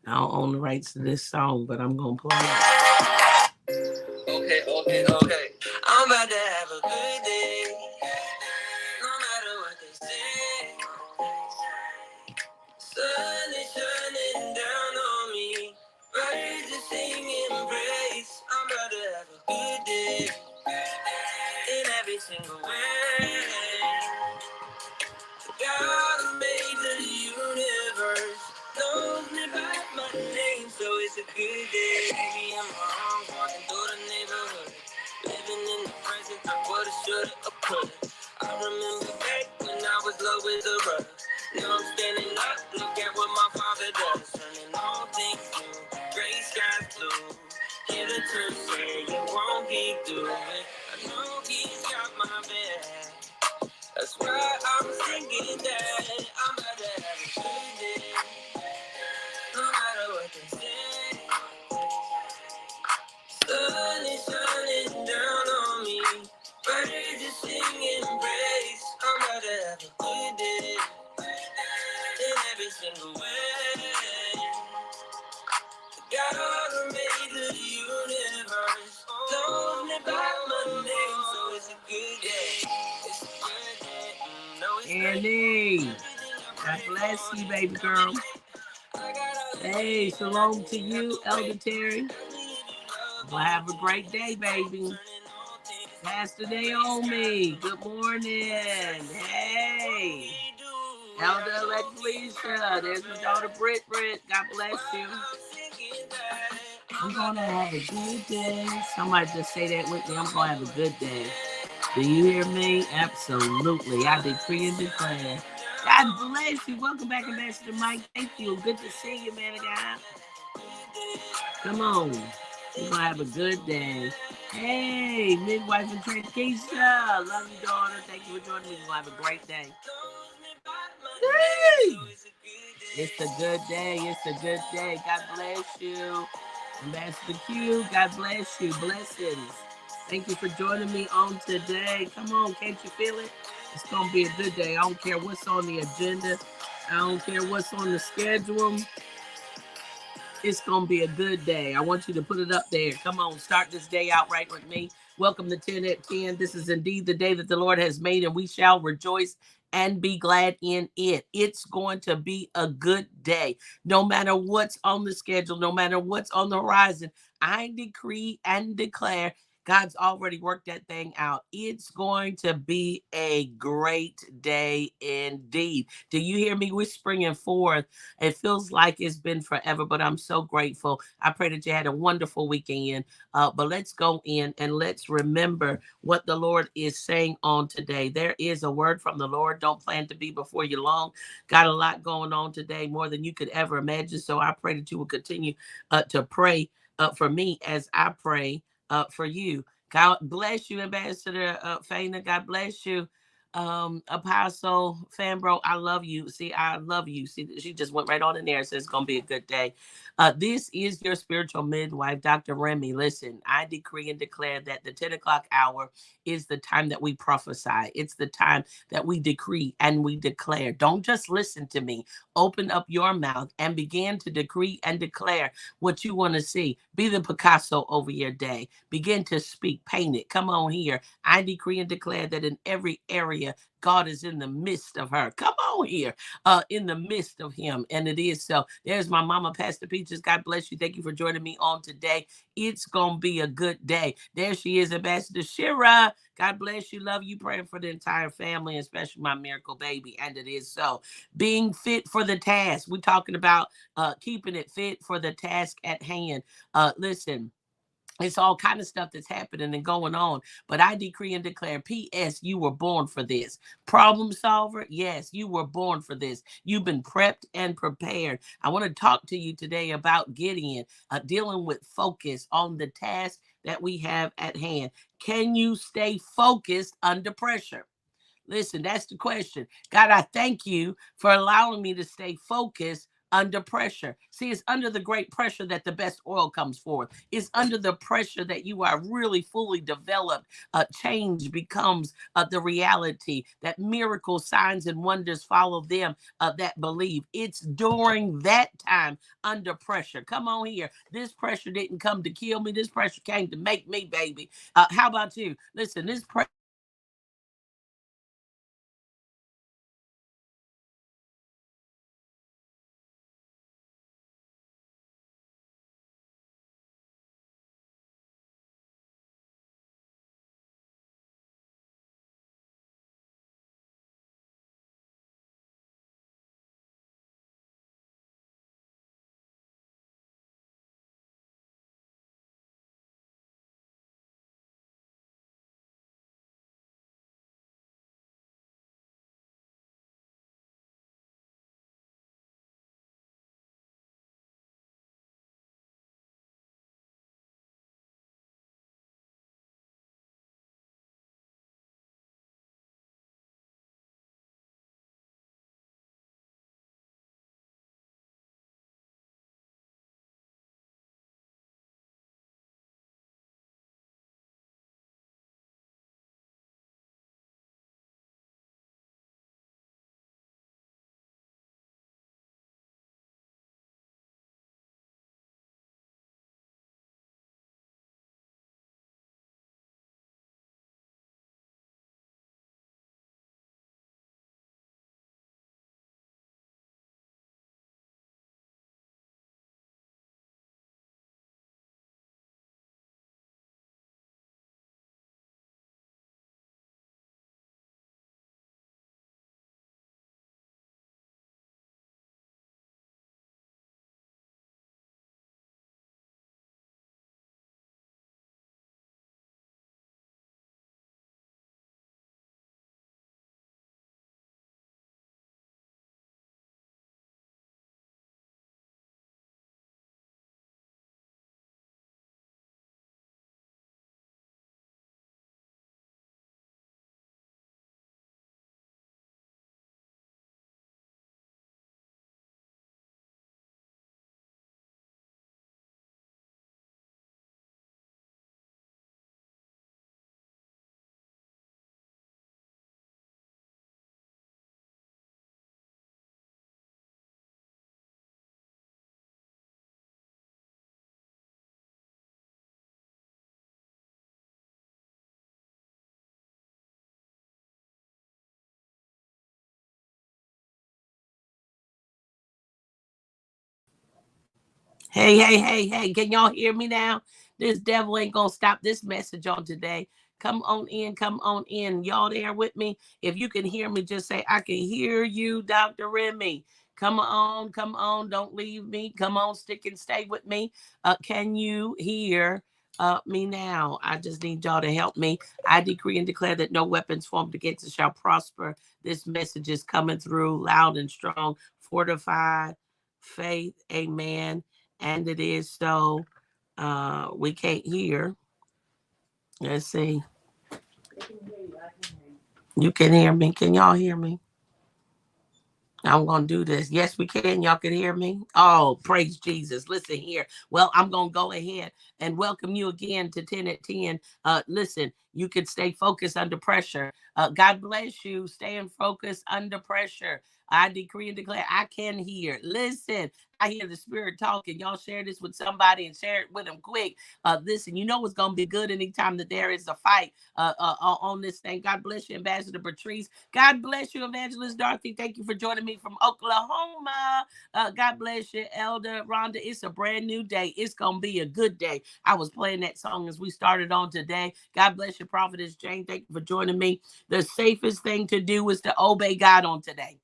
I don't own the rights to this song, but I'm gonna play it. Okay. I'm about to have a good day. No matter what they say. Sun is shining down on me. Birds are singing praise. I'm about to have a good day. In every single way. God who made the universe knows me by my name, so it's a good day. Baby, I'm home, walking through the neighborhood, living in the present, I woulda, shoulda, or coulda. I remember back when I was low as a rudder. Now I'm standing up, look at what my father does, turning all things new, gray skies blue. Hear the church say, you won't get through it. I know he's got my back. That's why I'm thinking that I'm about to have a good day. No matter what they say. Sun is shining down on me. Birds are singing praise. I'm about to have a good day. In every single way. God who made the universe told me about my name, so it's a good day. It's a good day. No, it's Annie, God bless you, baby girl. Hey, shalom to you, Elder Terry. Well, have a great day, baby. Pastor Naomi, good morning. Hey. Elder Felicia, there's my daughter Britt. God bless you. I'm going to have a good day. Somebody just say that with me. I'm going to have a good day. Do you hear me? Absolutely. I decree and declare. God bless you. Welcome back, Ambassador Mike. Thank you. Good to see you, man of God. Come on. We're going to have a good day. Hey, midwife and Trent Keisha. Love you, daughter. Thank you for joining me. We're going to have a great day. Hey. It's a good day. It's a good day. God bless you. Ambassador Q, God bless you. Blessings. Thank you for joining me on today. Come on, can't you feel it? It's going to be a good day. I don't care what's on the agenda. I don't care what's on the schedule. It's going to be a good day. I want you to put it up there. Come on, start this day out right with me. Welcome to 10 at 10. This is indeed the day that the Lord has made, and we shall rejoice and be glad in it. It's going to be a good day. No matter what's on the schedule, no matter what's on the horizon, I decree and declare God's already worked that thing out. It's going to be a great day indeed. Do you hear me whispering forth? It feels like it's been forever, but I'm so grateful. I pray that you had a wonderful weekend. But let's go in and let's remember what the Lord is saying on today. There is a word from the Lord. Don't plan to be before you long. Got a lot going on today, more than you could ever imagine. So I pray that you will continue to pray for me as I pray for you. God bless you, Ambassador Faina. God bless you. Apostle Fambro, I love you. See, I love you. See, she just went right on in there and says it's gonna be a good day. This is your spiritual midwife, Dr. Remy. Listen, I decree and declare that the 10 o'clock hour is the time that we prophesy. It's the time that we decree and we declare. Don't just listen to me. Open up your mouth and begin to decree and declare what you want to see. Be the Picasso over your day. Begin to speak, paint it. Come on here. I decree and declare that in every area, God is in the midst of her. Come on here, in the midst of him. And it is so. There's my mama, Pastor Peaches. God bless you. Thank you for joining me on today. It's going to be a good day. There she is, Ambassador Shira. God bless you. Love you. Praying for the entire family, especially my miracle baby. And it is so. Being fit for the task. We're talking about keeping it fit for the task at hand. Listen. It's all kind of stuff that's happening and going on. But I decree and declare, P.S., you were born for this. Problem solver, yes, you were born for this. You've been prepped and prepared. I want to talk to you today about Gideon, dealing with focus on the task that we have at hand. Can you stay focused under pressure? Listen, that's the question. God, I thank you for allowing me to stay focused under pressure. See, it's under the great pressure that the best oil comes forth. It's under the pressure that you are really fully developed. Change becomes the reality, that miracles, signs, and wonders follow them that believe. It's during that time under pressure. Come on here. This pressure didn't come to kill me. This pressure came to make me, baby. How about you? Listen, this pressure Hey, hey, hey, hey, can y'all hear me now? This devil ain't gonna stop this message on today. Come on in, come on in. Y'all there with me? If you can hear me, just say, I can hear you, Dr. Remy. Come on, come on. Don't leave me. Come on, stick and stay with me. Can you hear me now? I just need y'all to help me. I decree and declare that no weapons formed against us shall prosper. This message is coming through loud and strong, fortified faith. Amen. And it is so. We can't hear. Let's see. You can hear me. Can y'all hear me? I'm going to do this. Yes, we can. Y'all can hear me. Oh, praise Jesus. Listen here. Well, I'm going to go ahead and welcome you again to 10 at 10. Listen, you can stay focused under pressure. God bless you. Staying focused under pressure. I decree and declare I can hear. Listen, I hear the Spirit talking. Y'all share this with somebody and share it with them quick. Listen, you know it's going to be good anytime that there is a fight on this thing. God bless you, Ambassador Patrice. God bless you, Evangelist Dorothy. Thank you for joining me from Oklahoma. God bless you, Elder Rhonda. It's a brand new day. It's going to be a good day. I was playing that song as we started on today. God bless you, Prophetess Jane. Thank you for joining me. The safest thing to do is to obey God on today.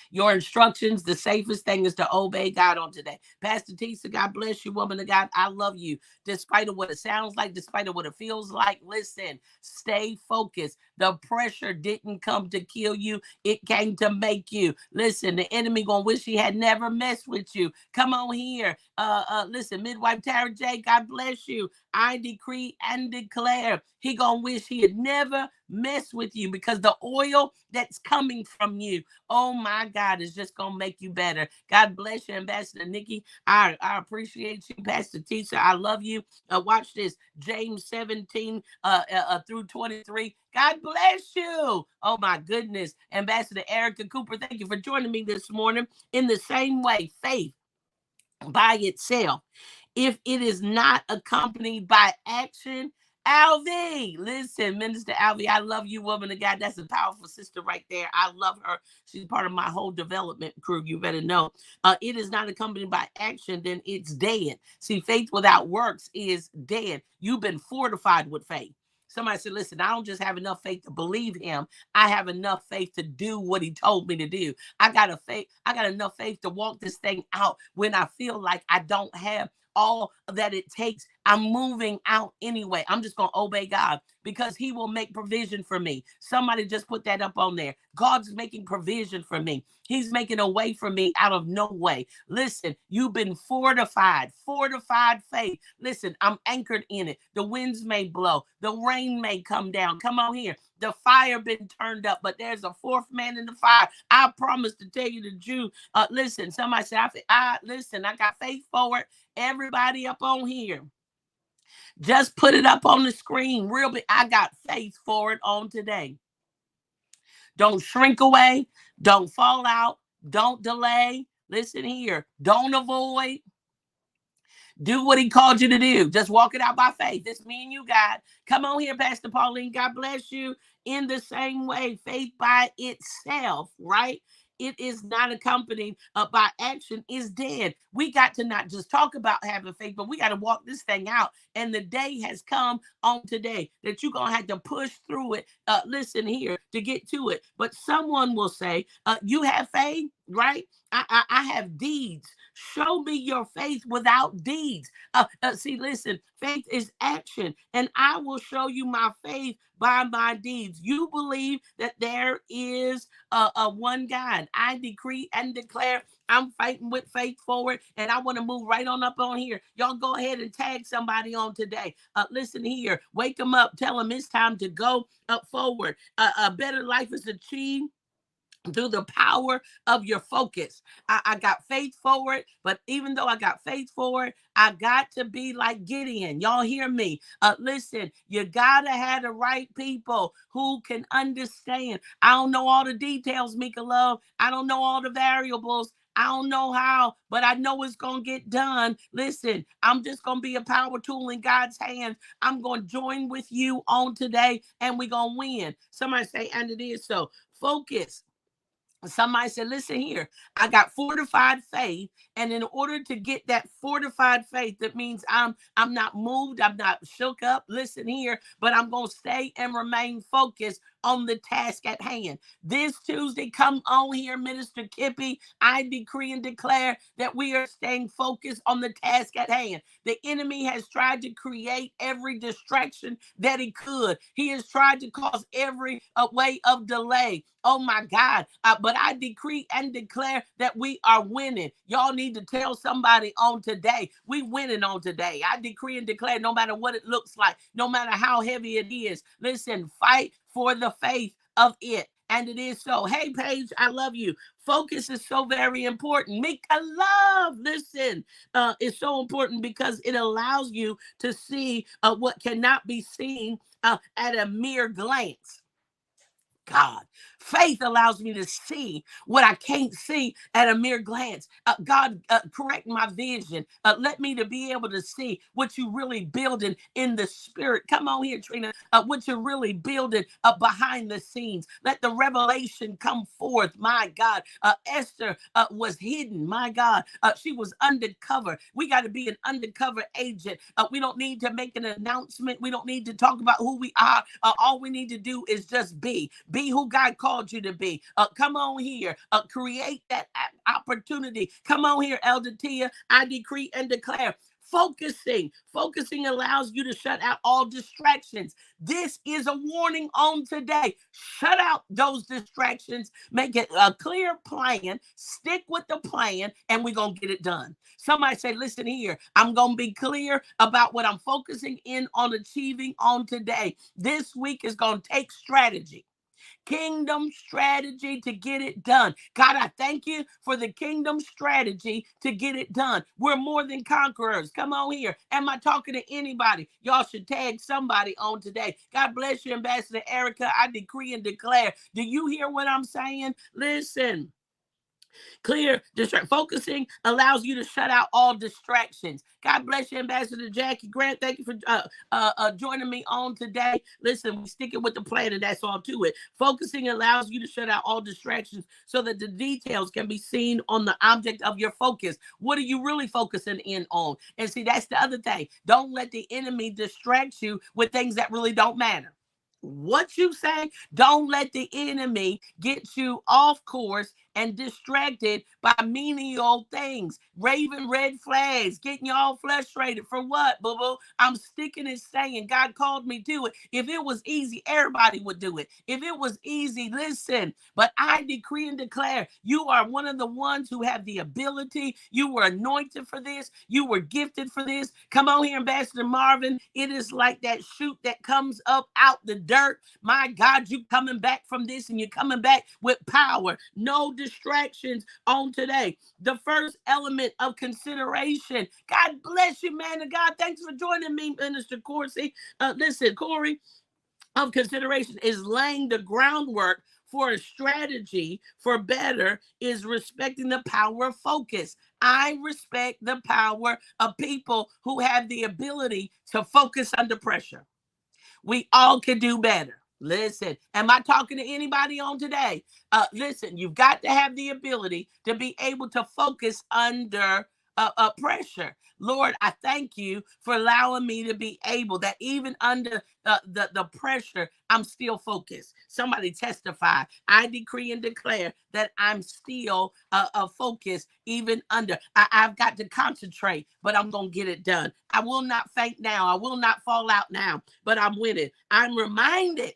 Your instructions, the safest thing is to obey God on today. Pastor Tisa, God bless you, woman of God. I love you. Despite of what it sounds like, despite of what it feels like, listen, stay focused. The pressure didn't come to kill you. It came to make you. Listen, the enemy gonna wish he had never messed with you. Come on here. Listen, midwife Tara J, God bless you. I decree and declare he gonna wish he had never messed with you, because the oil that's coming from you, oh my God, is just gonna make you better. God bless you, Ambassador Nikki. I appreciate you, Pastor Tisha. I love you. Watch this, James 17 through 23. God bless you. Oh my goodness. Ambassador Erica Cooper, thank you for joining me this morning. In the same way, faith by itself, if it is not accompanied by action. Alvy, listen, Minister Alvy, I love you, woman of God. That's a powerful sister right there. I love her. She's part of my whole development crew. You better know. It is not accompanied by action, then it's dead. See, faith without works is dead. You've been fortified with faith. Somebody said, listen, I don't just have enough faith to believe him. I have enough faith to do what he told me to do. I got enough faith to walk this thing out when I feel like I don't have all that it takes. I'm moving out anyway. I'm just going to obey God because he will make provision for me. Somebody just put that up on there. God's making provision for me. He's making a way for me out of no way. Listen, you've been fortified faith. Listen, I'm anchored in it. The winds may blow. The rain may come down. Come on here. The fire been turned up, but there's a fourth man in the fire. I promise to tell you the Jew. Listen, somebody said, listen, I got faith for it. Everybody up on here, just put it up on the screen real big. I got faith for it on today. Don't shrink away. Don't fall out. Don't delay. Listen here. Don't avoid. Do what he called you to do. Just walk it out by faith. This me and you, God. Come on here, Pastor Pauline. God bless you. In the same way, faith by itself, right? It is not accompanied by action, is dead. We got to not just talk about having faith, but we got to walk this thing out. And the day has come on today that you're going to have to push through it. Listen here, to get to it. But someone will say, you have faith, right? I have deeds. Show me your faith without deeds. See, listen, faith is action, and I will show you my faith by my deeds. You believe that there is a one God. I decree and declare I'm fighting with faith forward, and I want to move right on up on here. Y'all go ahead and tag somebody on today. Listen here. Wake them up. Tell them it's time to go up forward. A better life is achieved through the power of your focus. I got faith forward, but even though I got faith forward, I got to be like Gideon. Y'all hear me? Listen, you gotta have the right people who can understand. I don't know all the details, Mika Love. I don't know all the variables. I don't know how, but I know it's going to get done. Listen, I'm just going to be a power tool in God's hands. I'm going to join with you on today, and we're going to win. Somebody say, and it is so. Focus. Somebody said, listen here, I got fortified faith. And in order to get that fortified faith, that means I'm not moved. I'm not shook up. Listen here, but I'm going to stay and remain focused on the task at hand. This Tuesday, come on here, Minister Kippy. I decree and declare that we are staying focused on the task at hand. The enemy has tried to create every distraction that he could. He has tried to cause every way of delay. Oh my God. But I decree and declare that we are winning. Y'all need to tell somebody on today. We winning on today. I decree and declare no matter what it looks like, no matter how heavy it is. Listen, fight for the faith of it. And it is so. Hey, Paige, I love you. Focus is so very important. Mika Love, listen, it's so important because it allows you to see what cannot be seen at a mere glance. God, faith allows me to see what I can't see at a mere glance. God, correct my vision. Let me to be able to see what you're really building in the spirit. Come on here, Trina. What you're really building behind the scenes. Let the revelation come forth. My God, Esther was hidden. My God, she was undercover. We got to be an undercover agent. We don't need to make an announcement. We don't need to talk about who we are. All we need to do is just be. Be who God called you to be. Come on here. Create that opportunity. Come on here, Elder Tia. I decree and declare Focusing allows you to shut out all distractions. This is a warning on today. Shut out those distractions. Make it a clear plan. Stick with the plan, and we're going to get it done. Somebody say, listen here, I'm going to be clear about what I'm focusing in on achieving on today. This week is going to take strategy. Kingdom strategy to get it done. God, I thank you for the kingdom strategy to get it done. We're more than conquerors. Come on here. Am I talking to anybody? Y'all should tag somebody on today. God bless you, Ambassador Erica. I decree and declare. Do you hear what I'm saying? Listen. Focusing allows you to shut out all distractions. God bless you, Ambassador Jackie Grant. Thank you for joining me on today. Listen, we sticking with the plan, and that's all to it. Focusing allows you to shut out all distractions so that the details can be seen on the object of your focus. What are you really focusing in on? And see, that's the other thing. Don't let the enemy distract you with things that really don't matter. What you say, don't let the enemy get you off course and distracted by menial things, raving red flags, getting you all frustrated for what, boo-boo? I'm sticking and saying God called me to it. If it was easy, everybody would do it. If it was easy, listen, but I decree and declare you are one of the ones who have the ability. You were anointed for this. You were gifted for this. Come on here, Ambassador Marvin. It is like that shoot that comes up out the dirt. My God, you coming back from this, and you're coming back with power. No distractions on today. The first element of consideration. God bless you, man of God. Thanks for joining me, Minister Corey. Listen, Corey, of consideration is laying the groundwork for a strategy for better, is respecting the power of focus. I respect the power of people who have the ability to focus under pressure. We all can do better. Listen, am I talking to anybody on today? Listen, you've got to have the ability to be able to focus under pressure. Lord, I thank you for allowing me to be able that even under the pressure, I'm still focused. Somebody testify. I decree and declare that I'm still focused even under. I've got to concentrate, but I'm going to get it done. I will not faint now. I will not fall out now, but I'm winning. I'm reminded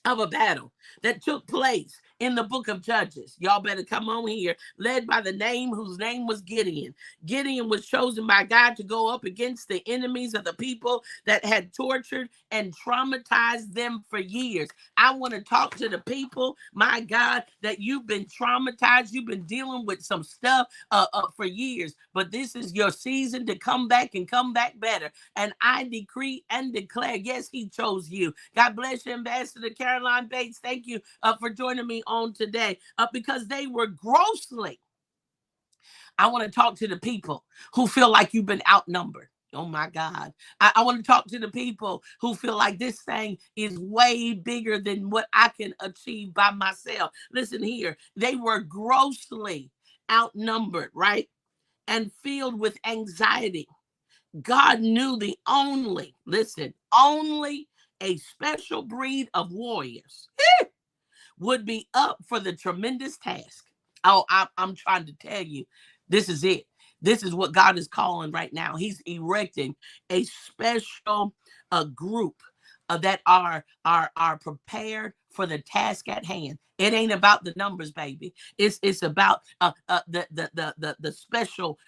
of a battle that took place in the book of Judges. Y'all better come on here. Led by the name whose name was Gideon. Gideon was chosen by God to go up against the enemies of the people that had tortured and traumatized them for years. I want to talk to the people, my God, that you've been traumatized. You've been dealing with some stuff for years, but this is your season to come back and come back better. And I decree and declare, yes, he chose you. God bless you, Ambassador Caroline Bates. Thank you for joining me on today, because they were grossly. I want to talk to the people who feel like you've been outnumbered. Oh my God. I want to talk to the people who feel like this thing is way bigger than what I can achieve by myself. Listen here. They were grossly outnumbered, right? And filled with anxiety. God knew only a special breed of warriors would be up for the tremendous task. Oh, I'm trying to tell you, this is it. This is what God is calling right now. He's erecting a special group that are prepared for the task at hand. It ain't about the numbers, baby. It's about the special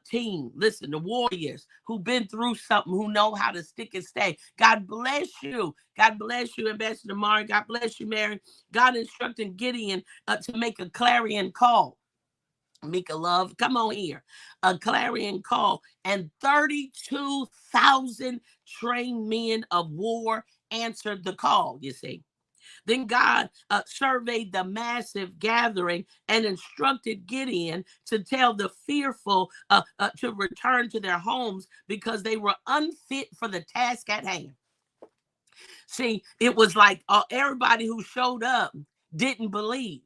team. Listen, the warriors who've been through something, who know how to stick and stay. God bless you. God bless you, Ambassador Mari. God bless you, Mary. God instructed Gideon to make a clarion call. Mika Love, come on here. A clarion call, and 32,000 trained men of war answered the call, you see. Then God surveyed the massive gathering and instructed Gideon to tell the fearful to return to their homes because they were unfit for the task at hand. See, it was like everybody who showed up didn't believe.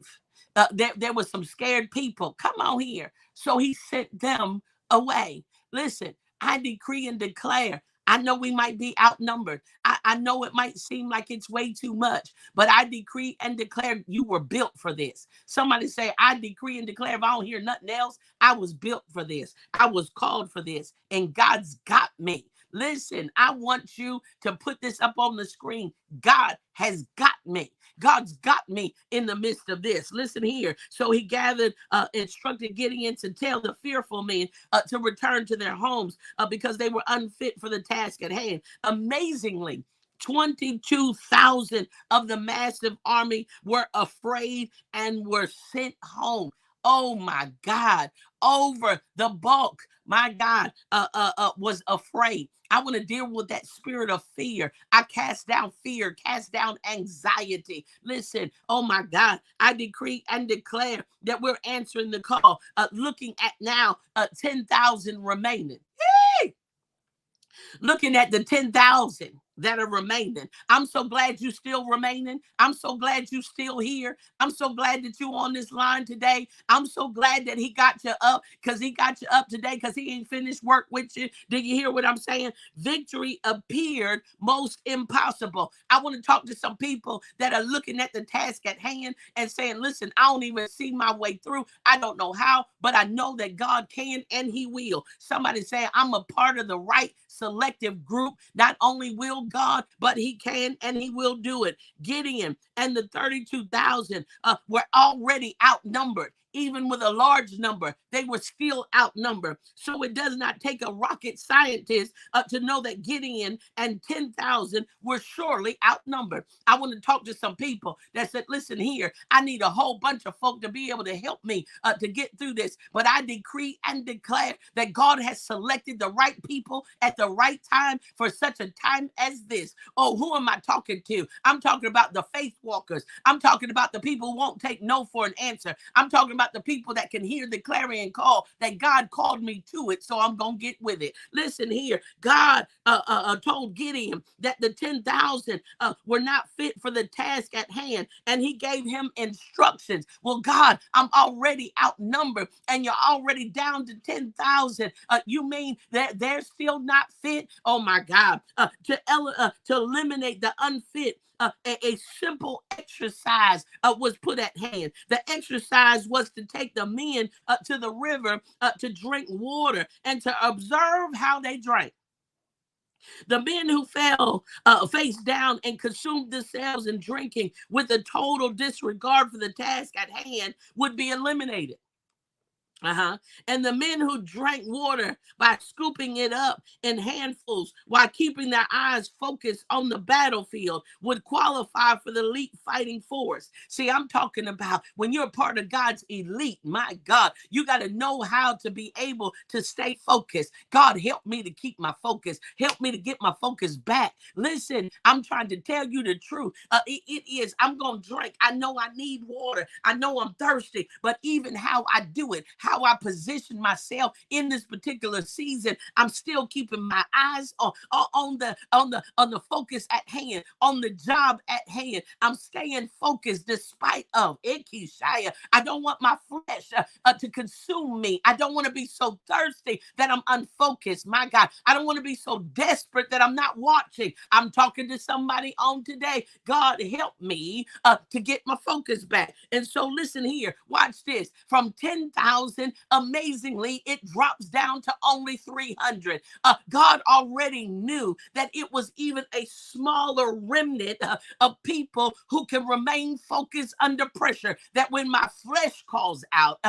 There were some scared people. Come on here. So he sent them away. Listen, I decree and declare, I know we might be outnumbered. I know it might seem like it's way too much, but I decree and declare you were built for this. Somebody say, I decree and declare, if I don't hear nothing else, I was built for this. I was called for this, and God's got me. Listen, I want you to put this up on the screen. God has got me. God's got me in the midst of this. Listen here. So he gathered, instructed Gideon to tell the fearful men to return to their homes because they were unfit for the task at hand. Amazingly, 22,000 of the massive army were afraid and were sent home. Oh my God. Over the bulk, my God, was afraid. I want to deal with that spirit of fear. I cast down fear, cast down anxiety. Listen, oh my God, I decree and declare that we're answering the call, looking at now 10,000 remaining. Looking at the 10,000 that are remaining. I'm so glad you still remaining. I'm so glad you still here. I'm so glad that you on this line today. I'm so glad that he got you up, because he got you up today because he ain't finished work with you. Did you hear what I'm saying? Victory appeared most impossible. I want to talk to some people that are looking at the task at hand and saying, listen, I don't even see my way through. I don't know how, but I know that God can and he will. Somebody say, I'm a part of the right selective group. Not only will God, but he can and he will do it. Gideon and the 32,000 were already outnumbered. Even with a large number, they were still outnumbered. So it does not take a rocket scientist to know that Gideon and 10,000 were surely outnumbered. I want to talk to some people that said, listen here, I need a whole bunch of folk to be able to help me to get through this. But I decree and declare that God has selected the right people at the right time for such a time as this. Oh, who am I talking to? I'm talking about the faith walkers. I'm talking about the people who won't take no for an answer. I'm talking about the people that can hear the clarion call that God called me to it, so I'm going to get with it. Listen here. God told Gideon that the 10,000 were not fit for the task at hand, and he gave him instructions. Well, God, I'm already outnumbered, and you're already down to 10,000. You mean that they're still not fit? Oh, my God. To eliminate the unfit, a simple exercise was put at hand. The exercise was to take the men to the river to drink water and to observe how they drank. The men who fell face down and consumed themselves in drinking with a total disregard for the task at hand would be eliminated. And the men who drank water by scooping it up in handfuls while keeping their eyes focused on the battlefield would qualify for the elite fighting force. See, I'm talking about when you're part of God's elite, my God, you got to know how to be able to stay focused. God, help me to keep my focus. Help me to get my focus back. Listen, I'm trying to tell you the truth. It is, I'm going to drink. I know I need water. I know I'm thirsty, but even how I do it, how I position myself in this particular season, I'm still keeping my eyes on the focus at hand, on the job at hand. I'm staying focused despite of Ikishaya. I don't want my flesh to consume me. I don't want to be so thirsty that I'm unfocused. My God, I don't want to be so desperate that I'm not watching. I'm talking to somebody on today. God, help me to get my focus back. And so listen here, watch this. From 10,000, amazingly, it drops down to only 300. God already knew that it was even a smaller remnant of people who can remain focused under pressure. That when my flesh calls out,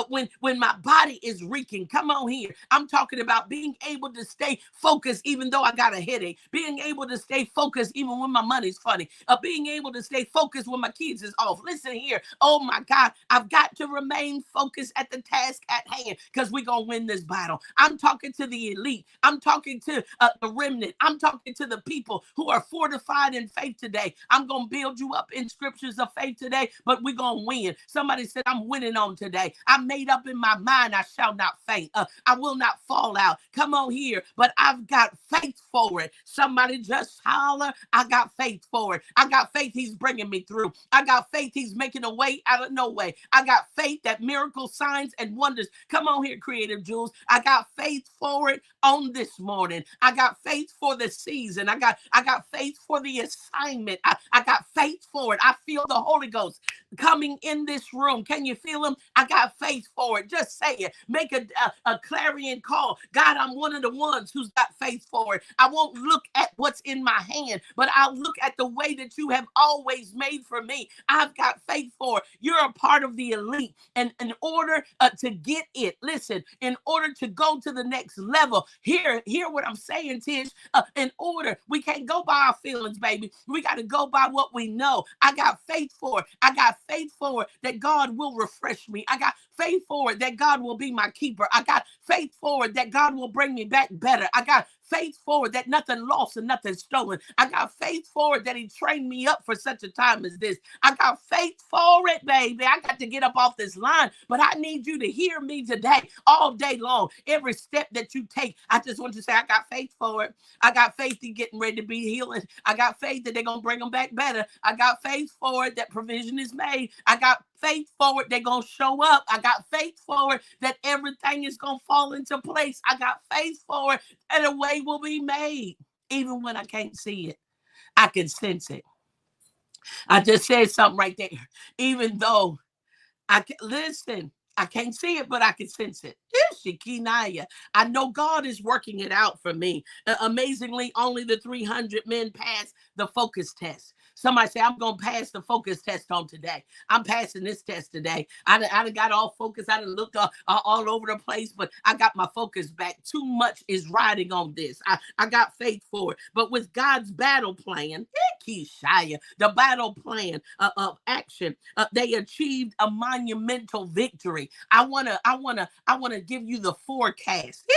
when my body is reeking, come on here. I'm talking about being able to stay focused even though I got a headache, being able to stay focused even when my money's funny, being able to stay focused when my kids is off. Listen here. Oh my God, I've got to remain focused at the task at hand because we're going to win this battle. I'm talking to the elite. I'm talking to the remnant. I'm talking to the people who are fortified in faith today. I'm going to build you up in scriptures of faith today, but we're going to win. Somebody said, I'm winning on today. I made up in my mind I shall not faint. I will not fall out. Come on here, but I've got faith for it. Somebody just holler, I got faith for it. I got faith he's bringing me through. I got faith he's making a way out of no way. I got faith that miracles, signs, signs and wonders. Come on here, Creative Jules. I got faith for it on this morning. I got faith for the season. I got faith for the assignment. I got faith for it. I feel the Holy Ghost coming in this room. Can you feel him? I got faith for it. Just say it. Make a clarion call. God, I'm one of the ones who's got faith for it. I won't look at what's in my hand, but I'll look at the way that you have always made for me. I've got faith for it. You're a part of the elite. And in order to get it, listen, in order to go to the next level, hear what I'm saying, Tish. In order, we can't go by our feelings, baby. We got to go by what we know. I got faith for it. I got faith for it that God will refresh me. I got faith for it that God will be my keeper. I got faith for it that God will bring me back better. I got faith forward that nothing lost and nothing stolen. I got faith forward that he trained me up for such a time as this. I got faith for it, baby. I got to get up off this line, but I need you to hear me today, all day long. Every step that you take, I just want you to say, I got faith for it. I got faith in getting ready to be healing. I got faith that they're going to bring them back better. I got faith for it that provision is made. I got faith for it they're going to show up. I got faith for it that everything is going to fall into place. I got faith for it and a way will be made. Even when I can't see it, I can sense it. I just said something right there. Even though I can listen, I can't see it, but I can sense it. I know God is working it out for me. Amazingly, only the 300 men passed the focus test. Somebody say, I'm going to pass the focus test on today. I'm passing this test today. I done got all focused. I done looked all over the place, but I got my focus back. Too much is riding on this. I got faith for it. But with God's battle plan, the battle plan of action, they achieved a monumental victory. I wanna give you the forecast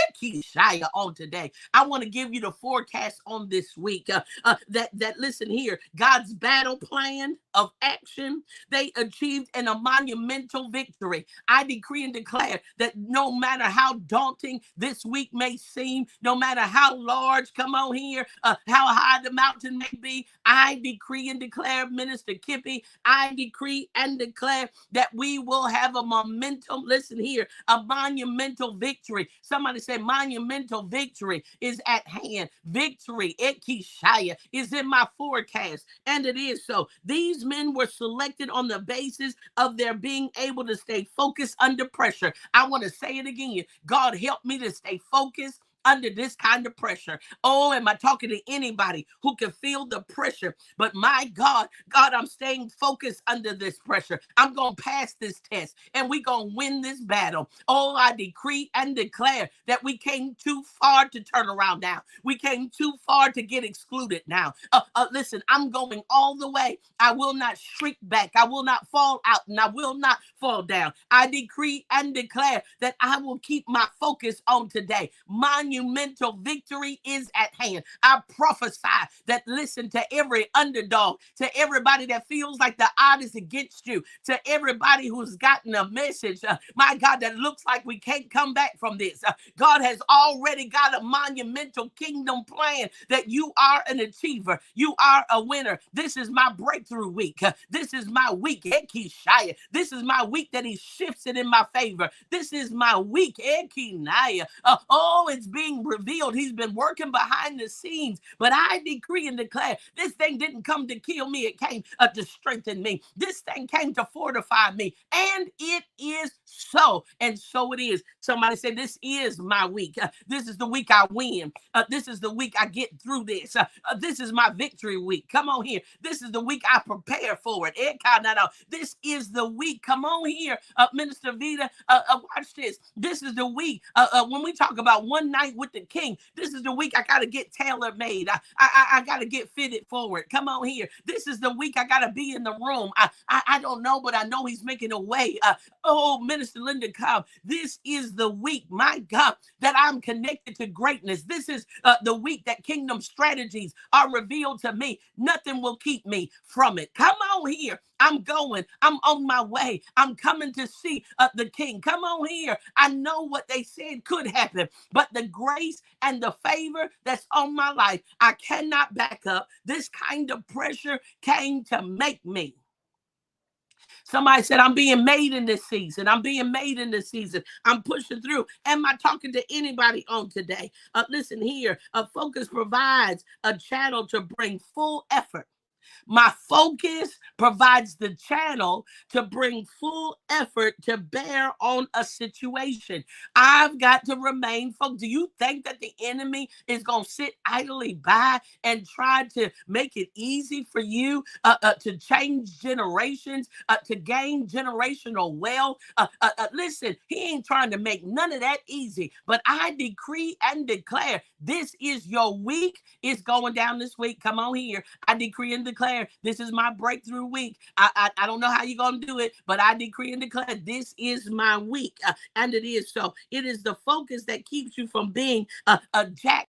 on today. I want to give you the forecast on this week. That listen here, God's battle plan of action, they achieved in a monumental victory. I decree and declare that no matter how daunting this week may seem, no matter how large, come on here, how high the mountain may be, I decree and declare, Minister Kippy, I decree and declare that we will have a momentum. Listen here, a monumental victory. Somebody say monumental victory is at hand. Victory, Ekishaya, is in my forecast. And it is so. These men were selected on the basis of their being able to stay focused under pressure. I want to say it again. God help me to stay focused under this kind of pressure. Oh, am I talking to anybody who can feel the pressure? But my God, I'm staying focused under this pressure. I'm going to pass this test and we're going to win this battle. Oh, I decree and declare that we came too far to turn around now. We came too far to get excluded now. Listen, I'm going all the way. I will not shrink back. I will not fall out and I will not fall down. I decree and declare that I will keep my focus on today. Monumental victory is at hand. I prophesy that, listen, to every underdog, to everybody that feels like the odds is against you, to everybody who's gotten a message, my God, that looks like we can't come back from this. God has already got a monumental kingdom plan that you are an achiever. You are a winner. This is my breakthrough week. This is my week. This is my week that he shifts it in my favor. This is my week. It's being revealed. He's been working behind the scenes, but I decree and declare this thing didn't come to kill me. It came to strengthen me. This thing came to fortify me, and it is so, and so it is. Somebody say, this is my week. This is the week I win. This is the week I get through this. This is my victory week. Come on here. This is the week I prepare for it. This is the week. Come on here, Minister Vita. Watch this. This is the week when we talk about one night with the king. This is the week I got to get tailor made. I got to get fitted forward. Come on here. This is the week I got to be in the room. I don't know, but I know he's making a way. Minister Linda Cobb, this is the week, my God, that I'm connected to greatness. This is the week that kingdom strategies are revealed to me. Nothing will keep me from it. Come on here. I'm going. I'm on my way. I'm coming to see the king. Come on here. I know what they said could happen, but the grace and the favor that's on my life, I cannot back up. This kind of pressure came to make me. Somebody said, I'm being made in this season. I'm being made in this season. I'm pushing through. Am I talking to anybody on today? Listen here. Focus provides a channel to bring full effort. My focus provides the channel to bring full effort to bear on a situation. I've got to remain focused. Do you think that the enemy is going to sit idly by and try to make it easy for you to change generations, to gain generational wealth? Listen, he ain't trying to make none of that easy. But I decree and declare this is your week. It's going down this week. Come on here. I decree and declare this is my breakthrough week. I don't know how you're going to do it, but I decree and declare this is my week. And it is so. It is the focus that keeps you from being a jack.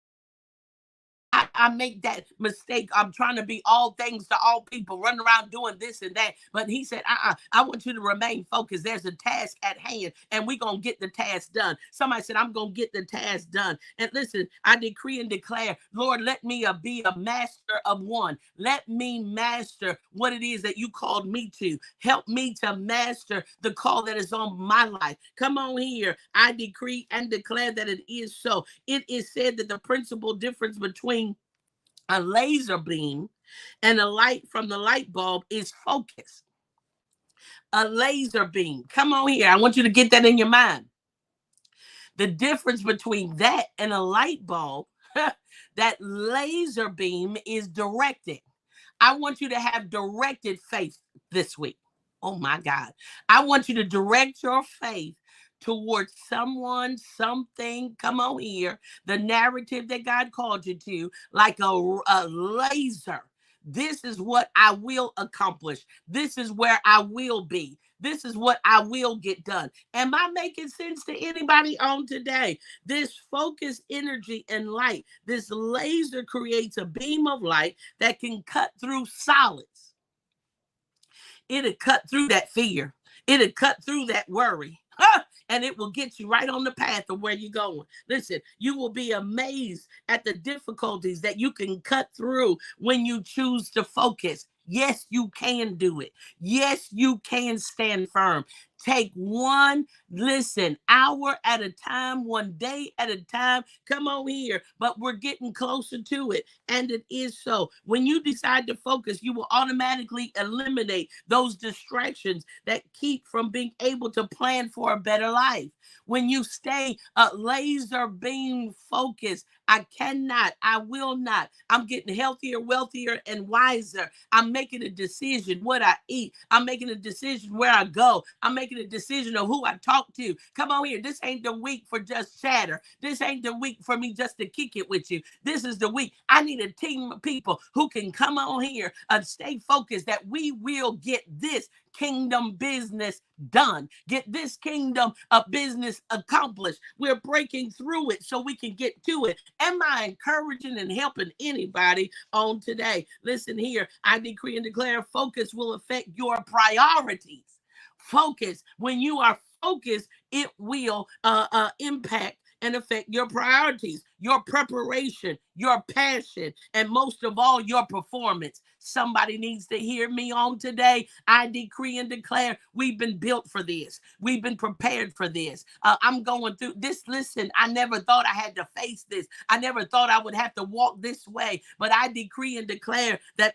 I make that mistake. I'm trying to be all things to all people, running around doing this and that. But he said, I want you to remain focused. There's a task at hand, and we're going to get the task done. Somebody said, I'm going to get the task done. And listen, I decree and declare, Lord, let me be a master of one. Let me master what it is that you called me to. Help me to master the call that is on my life. Come on here. I decree and declare that it is so. It is said that the principal difference between a laser beam and a light from the light bulb is focus. A laser beam. Come on here. I want you to get that in your mind. The difference between that and a light bulb, that laser beam is directed. I want you to have directed faith this week. Oh my God. I want you to direct your faith towards someone, something, come on here, the narrative that God called you to, like a laser. This is what I will accomplish. This is where I will be. This is what I will get done. Am I making sense to anybody on today? This focus, energy, and light, this laser creates a beam of light that can cut through solids. It'll cut through that fear. It'll cut through that worry. And it will get you right on the path of where you're going. Listen, you will be amazed at the difficulties that you can cut through when you choose to focus. Yes, you can do it. Yes, you can stand firm. Take one, hour at a time, one day at a time. Come on here. But we're getting closer to it. And it is so. When you decide to focus, you will automatically eliminate those distractions that keep from being able to plan for a better life. When you stay laser beam focused, I will not. I'm getting healthier, wealthier, and wiser. I'm making a decision what I eat. I'm making a decision where I go. I'm making a decision of who I talk to. Come on here. This ain't the week for just chatter. This ain't the week for me just to kick it with you. This is the week. I need a team of people who can come on here and stay focused that we will get this kingdom business done. Get this kingdom of business accomplished. We're breaking through it so we can get to it. Am I encouraging and helping anybody on today? Listen here. I decree and declare focus will affect your priorities. Focus. When you are focused, it will impact and affect your priorities, your preparation, your passion, and most of all, your performance. Somebody needs to hear me on today. I decree and declare we've been built for this. We've been prepared for this. I'm going through this. Listen, I never thought I had to face this. I never thought I would have to walk this way. But I decree and declare that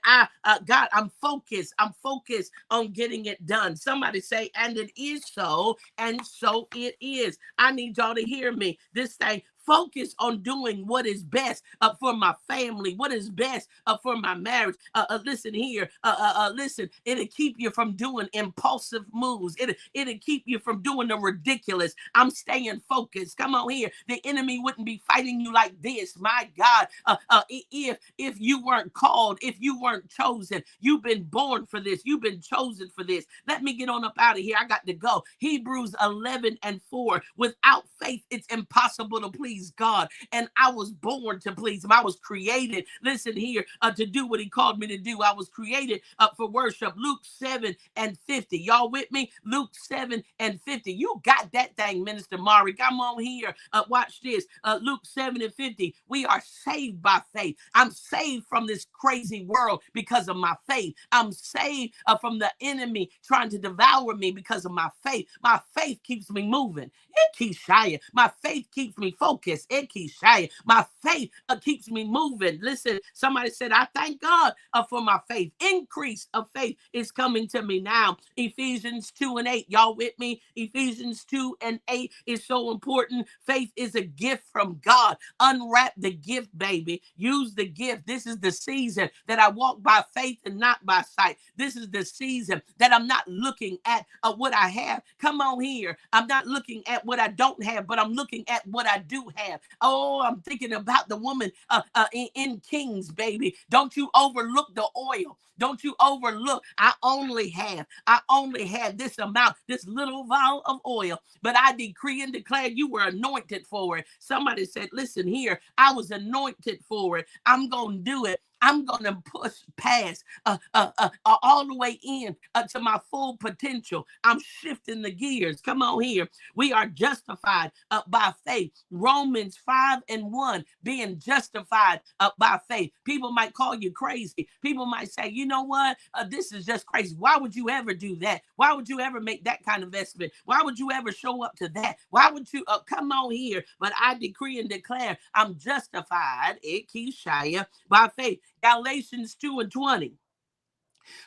God, I'm focused. I'm focused on getting it done. Somebody say, and it is so, and so it is. I need y'all to hear me. This thing, focus on doing what is best for my family, what is best for my marriage. Listen here. Listen, it'll keep you from doing impulsive moves. It'll keep you from doing the ridiculous. I'm staying focused. Come on here. The enemy wouldn't be fighting you like this. My God, if you weren't called, if you weren't chosen, you've been born for this. You've been chosen for this. Let me get on up out of here. I got to go. Hebrews 11:4. Without faith, it's impossible to please please God, and I was born to please him. I was created, listen here, to do what he called me to do. I was created for worship. Luke 7:50. Y'all with me? Luke 7:50. You got that thing, Minister Mari. Come on here. Watch this. Luke 7:50. We are saved by faith. I'm saved from this crazy world because of my faith. I'm saved from the enemy trying to devour me because of my faith. My faith keeps me moving. It keeps shy. My faith keeps me focused. It keeps shy. My faith keeps me moving. Listen, somebody said, I thank God for my faith. Increase of faith is coming to me now. Ephesians 2:8. Y'all with me? Ephesians 2:8 is so important. Faith is a gift from God. Unwrap the gift, baby. Use the gift. This is the season that I walk by faith and not by sight. This is the season that I'm not looking at what I have. Come on here. I'm not looking at what I don't have, but I'm looking at what I do have. Oh, I'm thinking about the woman in Kings, baby. Don't you overlook the oil. Don't you overlook. I only have this amount, this little vial of oil, but I decree and declare you were anointed for it. Somebody said, listen here, I was anointed for it. I'm going to do it. I'm going to push past all the way in to my full potential. I'm shifting the gears. Come on here. We are justified by faith. Romans 5:1, being justified by faith. People might call you crazy. People might say, you know what? This is just crazy. Why would you ever do that? Why would you ever make that kind of investment? Why would you ever show up to that? Why would you come on here? But I decree and declare I'm justified, by faith. Galatians 2:20.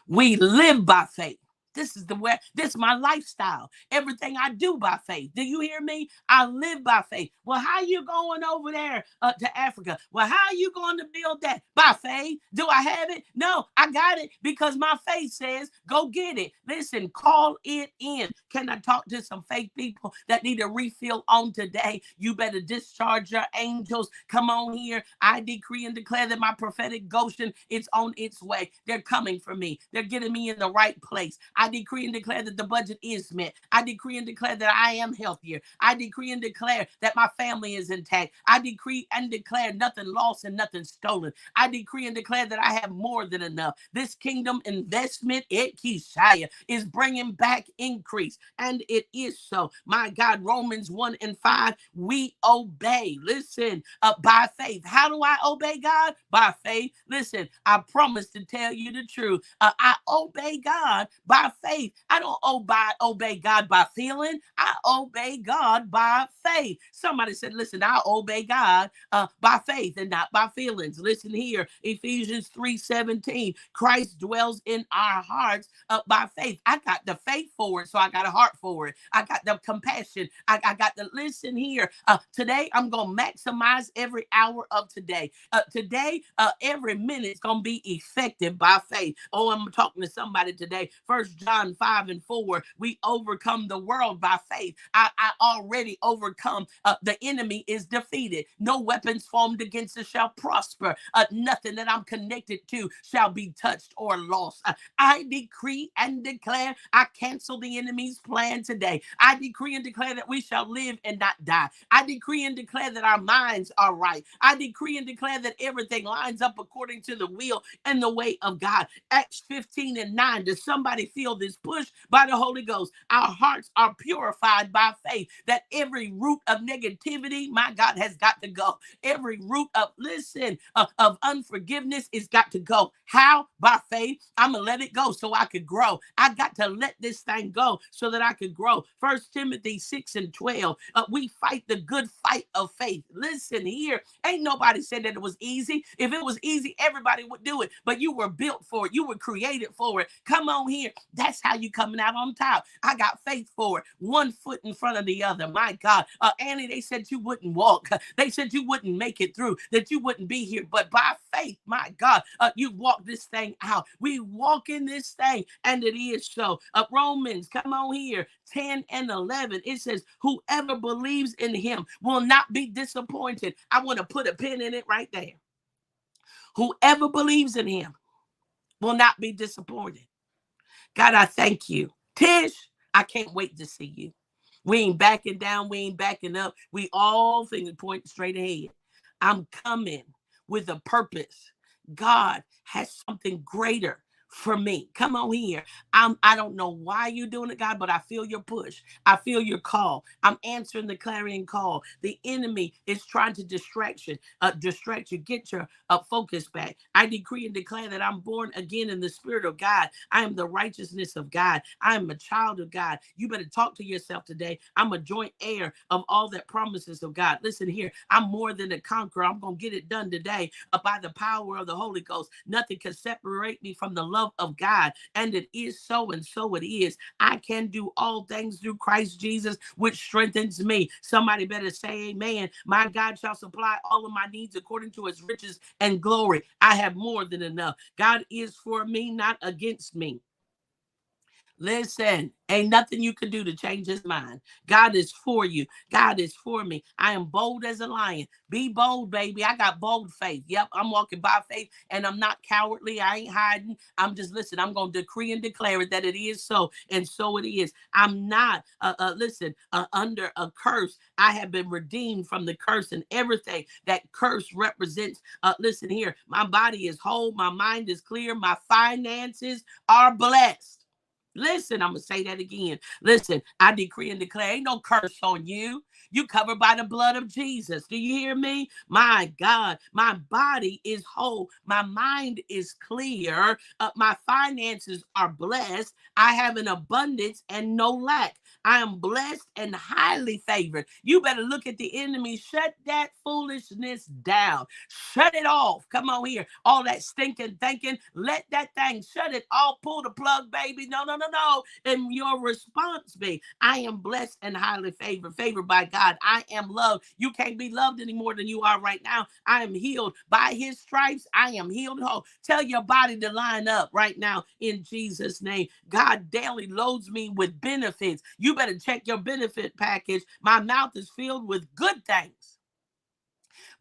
We live by faith. This is the way, this is my lifestyle. Everything I do by faith. Do you hear me? I live by faith. Well, how you going over there to Africa? Well, how are you going to build that? By faith. Do I have it? No, I got it because my faith says, go get it. Listen, call it in. Can I talk to some faith people that need a refill on today? You better discharge your angels. Come on here. I decree and declare that my prophetic Goshen is on its way. They're coming for me. They're getting me in the right place. I decree and declare that the budget is met. I decree and declare that I am healthier. I decree and declare that my family is intact. I decree and declare nothing lost and nothing stolen. I decree and declare that I have more than enough. This kingdom investment, is bringing back increase. And it is so. My God, Romans 1:5, we obey. Listen, by faith. How do I obey God? By faith. Listen, I promise to tell you the truth. I obey God by faith. I don't obey God by feeling. I obey God by faith. Somebody said, listen, I obey God by faith and not by feelings. Listen here, Ephesians 3:17. Christ dwells in our hearts by faith. I got the faith for it, so I got a heart for it. I got the compassion. I got the listen here. Today, I'm going to maximize every hour of today. Today, every minute is going to be effective by faith. Oh, I'm talking to somebody today. 1 John 5:4. We overcome the world by faith. I already overcome. The enemy is defeated. No weapons formed against us shall prosper. Nothing that I'm connected to shall be touched or lost. I decree and declare I cancel the enemy's plan today. I decree and declare that we shall live and not die. I decree and declare that our minds are right. I decree and declare that everything lines up according to the will and the way of God. Acts 15:9. Does somebody feel this push by the Holy Ghost? Our hearts are purified by faith, that every root of negativity, my God, has got to go. Every root of, listen, of unforgiveness is got to go. How? By faith. I'm going to let it go so I could grow. I got to let this thing go so that I could grow. 1 Timothy 6:12. We fight the good fight of faith. Listen here. Ain't nobody said that it was easy. If it was easy, everybody would do it. But you were built for it. You were created for it. Come on here. That's how you coming out on top. I got faith for it. One foot in front of the other. My God. Annie, they said you wouldn't walk. They said you wouldn't make it through, that you wouldn't be here. But by faith, my God, you walk this thing out. We walk in this thing, and it is so. Romans, come on here, 10:11. It says, whoever believes in him will not be disappointed. I want to put a pin in it right there. Whoever believes in him will not be disappointed. God, I thank you. Tish, I can't wait to see you. We ain't backing down. We ain't backing up. We all finger pointing straight ahead. I'm coming with a purpose. God has something greater for me. Come on here. I don't know why you're doing it, God, but I feel your push. I feel your call. I'm answering the clarion call. The enemy is trying to distract you. Get your focus back. I decree and declare that I'm born again in the spirit of God. I am the righteousness of God. I am a child of God. You better talk to yourself today. I'm a joint heir of all that promises of God. Listen here. I'm more than a conqueror. I'm going to get it done today by the power of the Holy Ghost. Nothing can separate me from the love of God. And it is so, and so it is. I can do all things through Christ Jesus, which strengthens me. Somebody better say amen. My God shall supply all of my needs according to his riches and glory. I have more than enough. God is for me, not against me. Listen, ain't nothing you can do to change his mind. God is for you. God is for me. I am bold as a lion. Be bold, baby. I got bold faith. Yep, I'm walking by faith and I'm not cowardly. I ain't hiding. I'm just, listen, I'm going to decree and declare it that it is so, and so it is. I'm not, under a curse. I have been redeemed from the curse, and everything that curse represents. Listen here, my body is whole. My mind is clear. My finances are blessed. Listen, I'm going to say that again. Listen, I decree and declare ain't no curse on you. You covered by the blood of Jesus. Do you hear me? My God, my body is whole. My mind is clear. My finances are blessed. I have an abundance and no lack. I am blessed and highly favored. You better look at the enemy. Shut that foolishness down. Shut it off. Come on here. All that stinking thinking. Let that thing shut it off. Pull the plug, baby. No, no, no, no. And your response be, I am blessed and highly favored. Favored by God. I am loved. You can't be loved any more than you are right now. I am healed. By his stripes, I am healed whole. Tell your body to line up right now in Jesus' name. God daily loads me with benefits. You better check your benefit package. My mouth is filled with good things.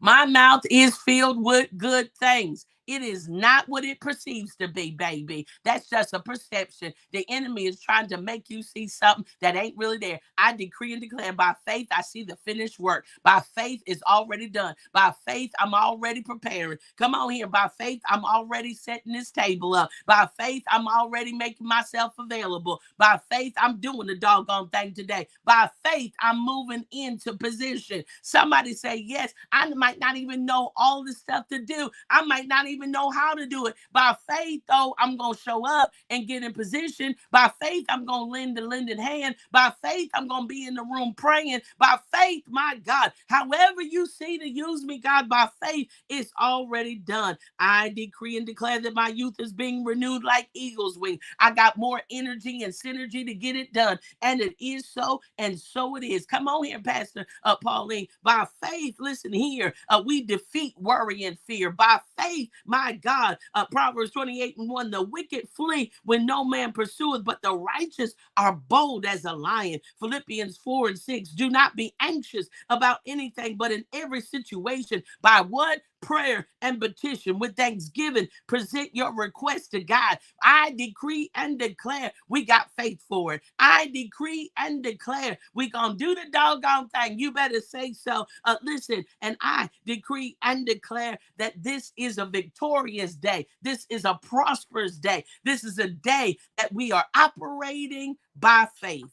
My mouth is filled with good things. It is not what it perceives to be, baby. That's just a perception. The enemy is trying to make you see something that ain't really there. I decree and declare by faith, I see the finished work. By faith, it's already done. By faith, I'm already preparing. Come on here. By faith, I'm already setting this table up. By faith, I'm already making myself available. By faith, I'm doing the doggone thing today. By faith, I'm moving into position. Somebody say, yes, I might not even know all the stuff to do. I might not even know how to do it. By faith, though, I'm going to show up and get in position. By faith, I'm going to lend a lending hand. By faith, I'm going to be in the room praying. By faith, my God, however you see to use me, God, by faith, it's already done. I decree and declare that my youth is being renewed like eagle's wing. I got more energy and synergy to get it done. And it is so, and so it is. Come on here, Pastor Pauline. By faith, listen here, we defeat worry and fear. By faith, my God, Proverbs 28:1, the wicked flee when no man pursueth, but the righteous are bold as a lion. Philippians 4:6, do not be anxious about anything, but in every situation, by what? Prayer and petition with thanksgiving, present your request to God. I decree and declare we got faith for it. I decree and declare we gonna do the doggone thing. You better say so. Listen, and I decree and declare that this is a victorious day. This is a prosperous day. This is a day that we are operating by faith.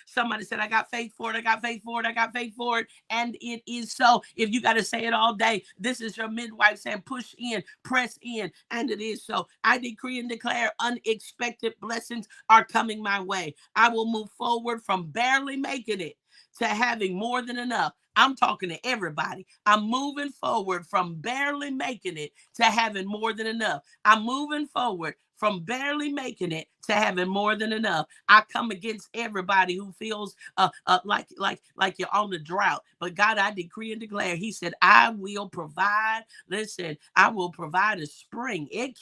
Somebody said, I got faith for it. I got faith for it. I got faith for it. And it is so. If you got to say it all day, this is your midwife saying, push in, press in. And it is so. I decree and declare unexpected blessings are coming my way. I will move forward from barely making it to having more than enough. I'm talking to everybody. I'm moving forward from barely making it to having more than enough. I'm moving forward from barely making it to having more than enough. I come against everybody who feels like you're on the drought. But God, I decree and declare, he said, I will provide. Listen, I will provide a spring in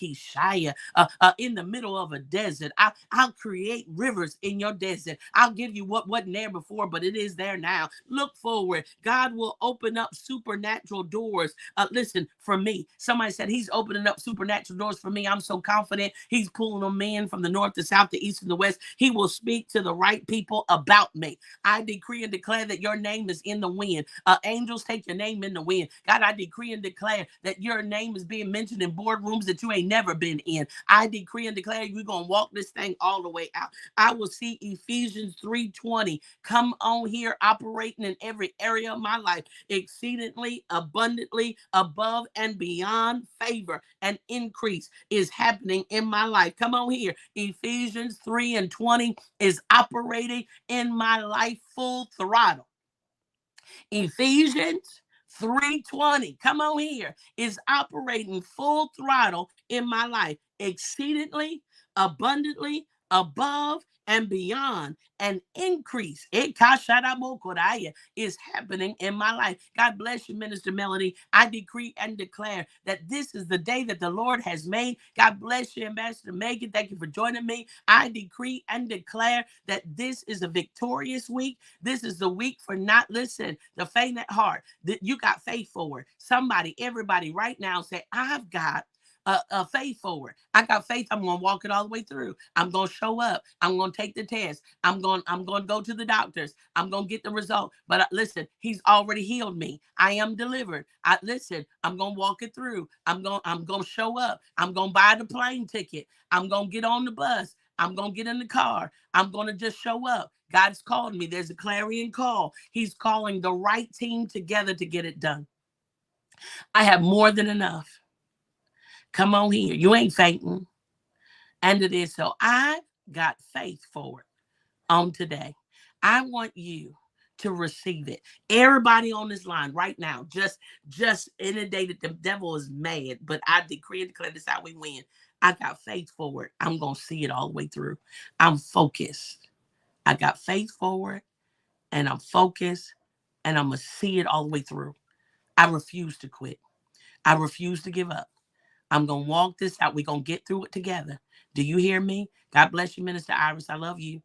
the middle of a desert. I'll create rivers in your desert. I'll give you what wasn't there before, but it is there now. Look forward. God will open up supernatural doors. Listen, for me, somebody said he's opening up supernatural doors for me. I'm so confident He's pulling them in from the north, the south, the east, and the west. He will speak to the right people about me. I decree and declare that your name is in the wind. Angels, take your name in the wind. God, I decree and declare that your name is being mentioned in boardrooms that you ain't never been in. I decree and declare you're going to walk this thing all the way out. I will see Ephesians 3:20 come on here operating in every area of my life, exceedingly, abundantly, above and beyond. Favor and increase is happening in my life. Come on here. Ephesians 3:20 is operating in my life full throttle. Ephesians 3:20, come on here, is operating full throttle in my life, exceedingly, abundantly, above and beyond. An increase is happening in my life. God bless you, Minister Melody. I decree and declare that this is the day that the Lord has made. God bless you, Ambassador Megan. Thank you for joining me. I decree and declare that this is a victorious week. This is the week for not, listen, the faint at heart. That you got faith forward. Somebody, everybody right now say, I've got a faith forward. I got faith. I'm going to walk it all the way through. I'm going to show up. I'm going to take the test. I'm going to go to the doctors. I'm going to get the result. But listen, he's already healed me. I am delivered. I'm going to walk it through. I'm going to show up. I'm going to buy the plane ticket. I'm going to get on the bus. I'm going to get in the car. I'm going to just show up. God's called me. There's a clarion call. He's calling the right team together to get it done. I have more than enough. Come on here. You ain't fainting. And it is so. I've got faith for it on today. I want you to receive it. Everybody on this line right now, just in a day that the devil is mad, but I decree and declare this how we win. I got faith for it. I'm going to see it all the way through. I'm focused. I got faith for it, and I'm focused, and I'm going to see it all the way through. I refuse to quit. I refuse to give up. I'm going to walk this out. We're going to get through it together. Do you hear me? God bless you, Minister Iris. I love you.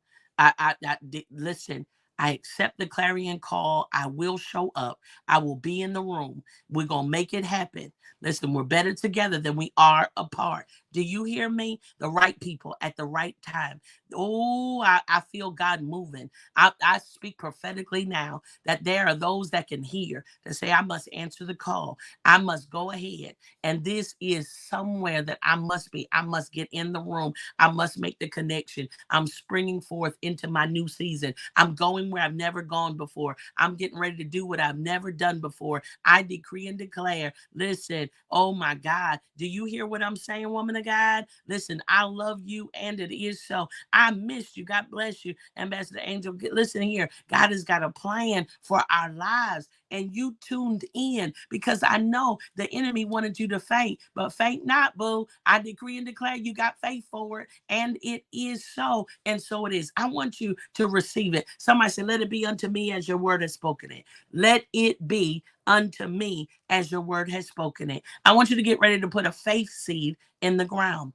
Listen, I accept the clarion call. I will show up. I will be in the room. We're going to make it happen. Listen, we're better together than we are apart. Do you hear me? The right people at the right time. Oh, I feel God moving. I speak prophetically now that there are those that can hear, that say, I must answer the call. I must go ahead. And this is somewhere that I must be. I must get in the room. I must make the connection. I'm springing forth into my new season. I'm going where I've never gone before. I'm getting ready to do what I've never done before. I decree and declare, listen, oh my God, do you hear what I'm saying, woman of God? Listen, I love you, and it is so. I missed you. God bless you, Ambassador Angel. Listen here. God has got a plan for our lives, and you tuned in because I know the enemy wanted you to faint, but faint not, boo. I decree and declare you got faith for it, and it is so, and so it is. I want you to receive it. Somebody say, let it be unto me as your word has spoken it. Let it be unto me as your word has spoken it. I want you to get ready to put a faith seed in the ground.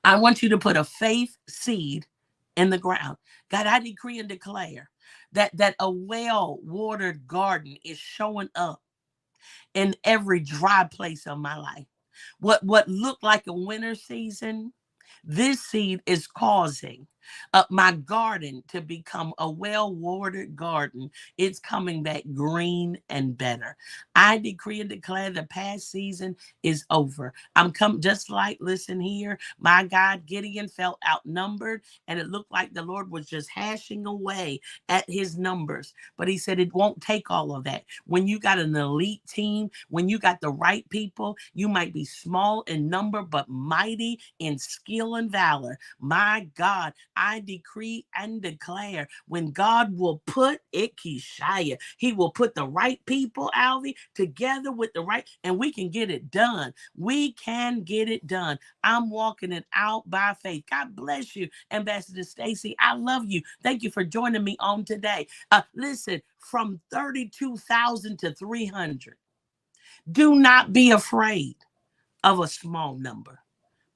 I want you to put a faith seed in the ground. God, I decree and declare that a well-watered garden is showing up in every dry place of my life. What looked like a winter season, this seed is causing my garden to become a well-watered garden. It's coming back green and better. I decree and declare the past season is over. I'm come just like, listen here, my God, Gideon felt outnumbered, and it looked like the Lord was just hashing away at his numbers. But he said it won't take all of that. When you got an elite team, when you got the right people, you might be small in number, but mighty in skill and valor. My God, I decree and declare when God will put it, Kishaya, he will put the right people, Alvy, together with the right, and we can get it done. We can get it done. I'm walking it out by faith. God bless you, Ambassador Stacy. I love you. Thank you for joining me on today. Listen, from 32,000 to 300. Do not be afraid of a small number,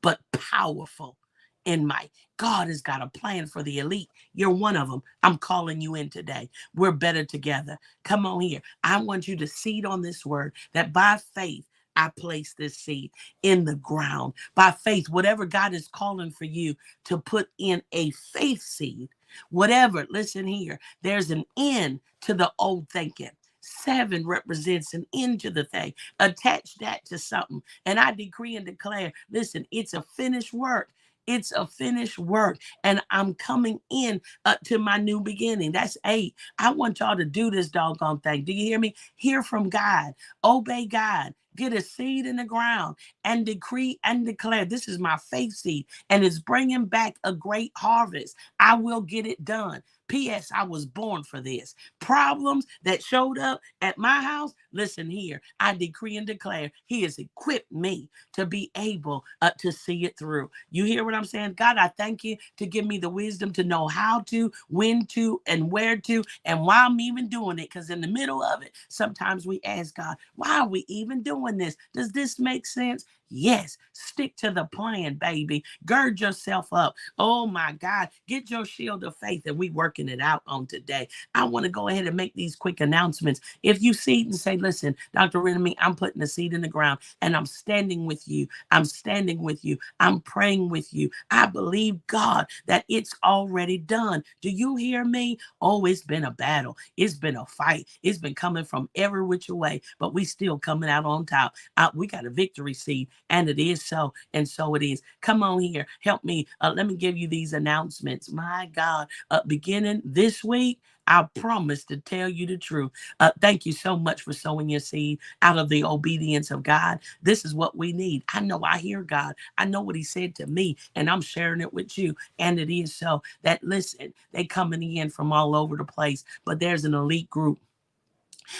but powerful in might. God has got a plan for the elite. You're one of them. I'm calling you in today. We're better together. Come on here. I want you to seed on this word that by faith, I place this seed in the ground by faith. Whatever God is calling for you to put in a faith seed, whatever, listen here, there's an end to the old thinking. 7 represents an end to the thing. Attach that to something. And I decree and declare, listen, it's a finished work. It's a finished work. And I'm coming in to my new beginning. That's 8. I want y'all to do this doggone thing. Do you hear me? Hear from God. Obey God. Get a seed in the ground and decree and declare, this is my faith seed, and it's bringing back a great harvest. I will get it done. P.S. I was born for this. Problems that showed up at my house, listen here, I decree and declare he has equipped me to be able to see it through. You hear what I'm saying? God, I thank you to give me the wisdom to know how to, when to, and where to, and why I'm even doing it. Because in the middle of it, sometimes we ask God, why are we even doing this? Does this make sense? Yes, stick to the plan, baby. Gird yourself up. Oh my God, get your shield of faith, and we working it out on today. I want to go ahead and make these quick announcements. If you seed and say, listen, Dr. RHMI, I'm putting a seed in the ground and I'm standing with you. I'm standing with you. I'm praying with you. I believe, God, that it's already done. Do you hear me? Oh, it's been a battle. It's been a fight. It's been coming from every which way, but we still coming out on top. We got a victory seed, and it is so, and so it is. Come on here. Help me. Let me give you these announcements. My God, beginning this week, I promise to tell you the truth. Thank you so much for sowing your seed out of the obedience of God. This is what we need. I know I hear God. I know what he said to me, and I'm sharing it with you. And it is so that, listen, they coming in from all over the place, but there's an elite group.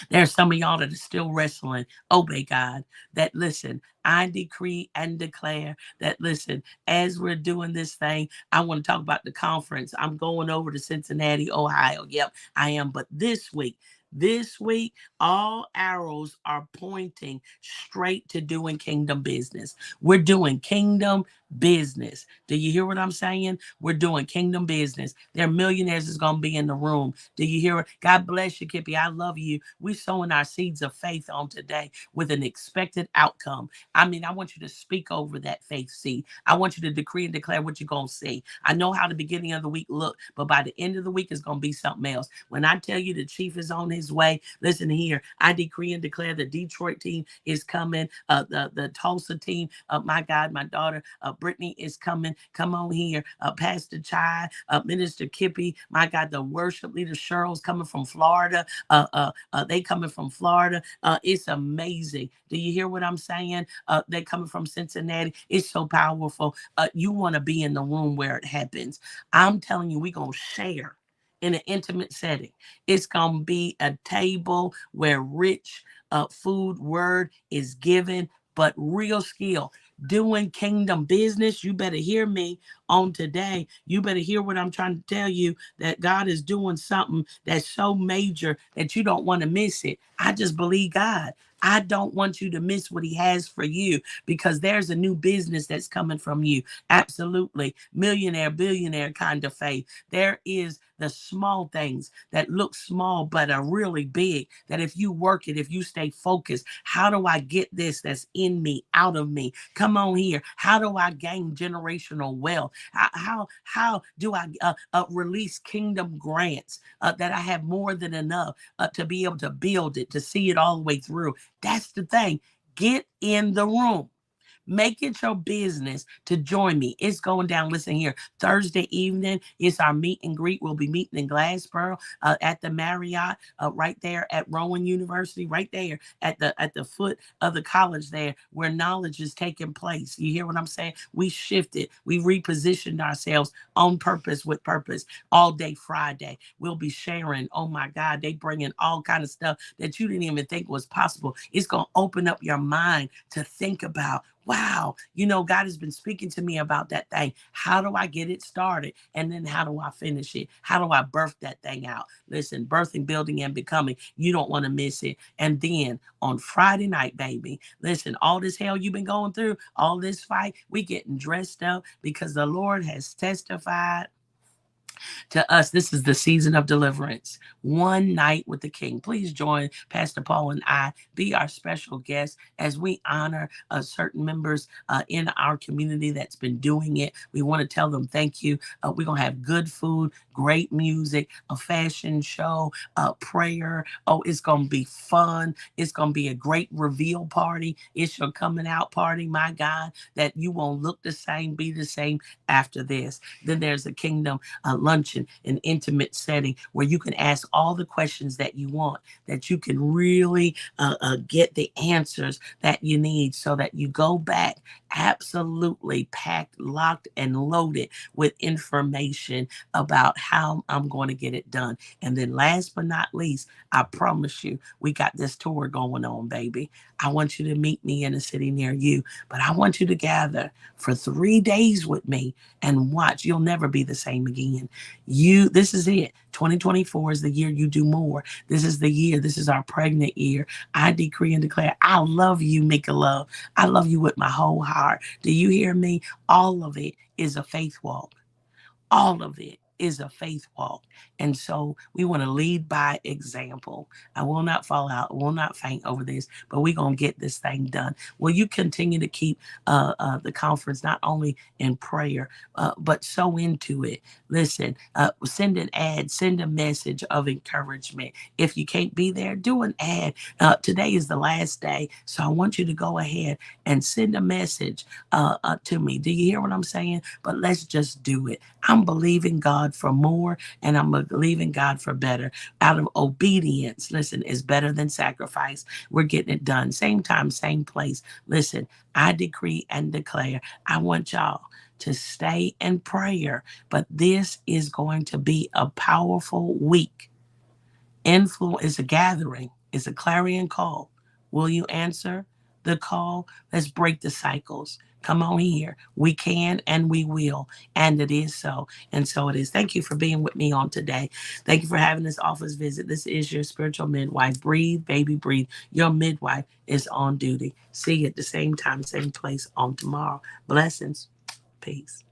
There's some of y'all that are still wrestling. Obey God. That, listen, I decree and declare that, listen, as we're doing this thing, I want to talk about the conference. I'm going over to Cincinnati, Ohio. Yep, I am. But this week, all arrows are pointing straight to doing kingdom business. We're doing kingdom business. Do you hear what I'm saying? We're doing kingdom business. There are millionaires that's going to be in the room. Do you hear it? God bless you, Kippy. I love you. We're sowing our seeds of faith on today with an expected outcome. I mean, I want you to speak over that faith seed. I want you to decree and declare what you're going to see. I know how the beginning of the week looked, but by the end of the week, it's going to be something else. When I tell you the chief is on his way, listen here. I decree and declare the Detroit team is coming. The Tulsa team, my God, my daughter, Brittany is coming. Come on here. Pastor Chai, Minister Kippy, my God, the worship leader Cheryl's coming from Florida. They coming from Florida. It's amazing. Do you hear what I'm saying? They coming from Cincinnati. It's so powerful. You want to be in the room where it happens. I'm telling you, we're going to share in an intimate setting. It's going to be a table where rich food word is given, but real skill. Doing kingdom business. You better hear me on today. You better hear what I'm trying to tell you, that God is doing something that's so major that you don't want to miss it. I just believe God. I don't want you to miss what he has for you, because there's a new business that's coming from you. Absolutely. Millionaire, billionaire kind of faith. There is the small things that look small but are really big, that if you work it, if you stay focused, how do I get this that's in me out of me? Come on here. How do I gain generational wealth? How do I release kingdom grants that I have more than enough to be able to build it, to see it all the way through? That's the thing. Get in the room. Make it your business to join me. It's going down. Listen here. Thursday evening, it's our meet and greet. We'll be meeting in Glassboro at the Marriott, right there at Rowan University, right there at the foot of the college there, where knowledge is taking place. You hear what I'm saying? We shifted. We repositioned ourselves on purpose, with purpose. All day Friday, we'll be sharing. Oh my God, they bring in all kind of stuff that you didn't even think was possible. It's going to open up your mind to think about, wow, God has been speaking to me about that thing. How do I get it started? And then how do I finish it? How do I birth that thing out? Listen, birthing, building, and becoming. You don't want to miss it. And then on Friday night, baby, listen, all this hell you've been going through, all this fight, we getting dressed up because the Lord has testified To us, this is the season of deliverance. One night with the King. Please join Pastor Paul and I. Be our special guest as we honor certain members in our community that's been doing it. We want to tell them thank you. We're going to have good food, great music, a fashion show, prayer. Oh, it's going to be fun. It's going to be a great reveal party. It's your coming out party, my God, that you won't look the same, be the same after this. Then there's a kingdom luncheon, an intimate setting where you can ask all the questions that you want, that you can really get the answers that you need so that you go back absolutely packed, locked, and loaded with information about how I'm going to get it done. And then last but not least, I promise you, we got this tour going on, baby. I want you to meet me in a city near you, but I want you to gather for 3 days with me and watch. You'll never be the same again. This is it. 2024 is the year you do more. This is the year. This is our pregnant year. I decree and declare, I love you, Mika Love. I love you with my whole heart. Do you hear me? All of it is a faith walk. All of it is a faith walk. And so we want to lead by example. I will not fall out, will not faint over this, but we're going to get this thing done. Will you continue to keep the conference not only in prayer, but so into it? Listen, send an ad, send a message of encouragement. If you can't be there, do an ad. Today is the last day, so I want you to go ahead and send a message to me. Do you hear what I'm saying? But let's just do it. I'm believing God for more, and I'm believing God for better. Out of obedience, listen, is better than sacrifice. We're getting it done. Same time, same place. Listen, I decree and declare, I want y'all to stay in prayer, but this is going to be a powerful week. Influence is a gathering, it's a clarion call. Will you answer the call? Let's break the cycles. Come on here. We can and we will. And it is so. And so it is. Thank you for being with me on today. Thank you for having this office visit. This is your spiritual midwife. Breathe, baby, breathe. Your midwife is on duty. See you at the same time, same place on tomorrow. Blessings. Peace.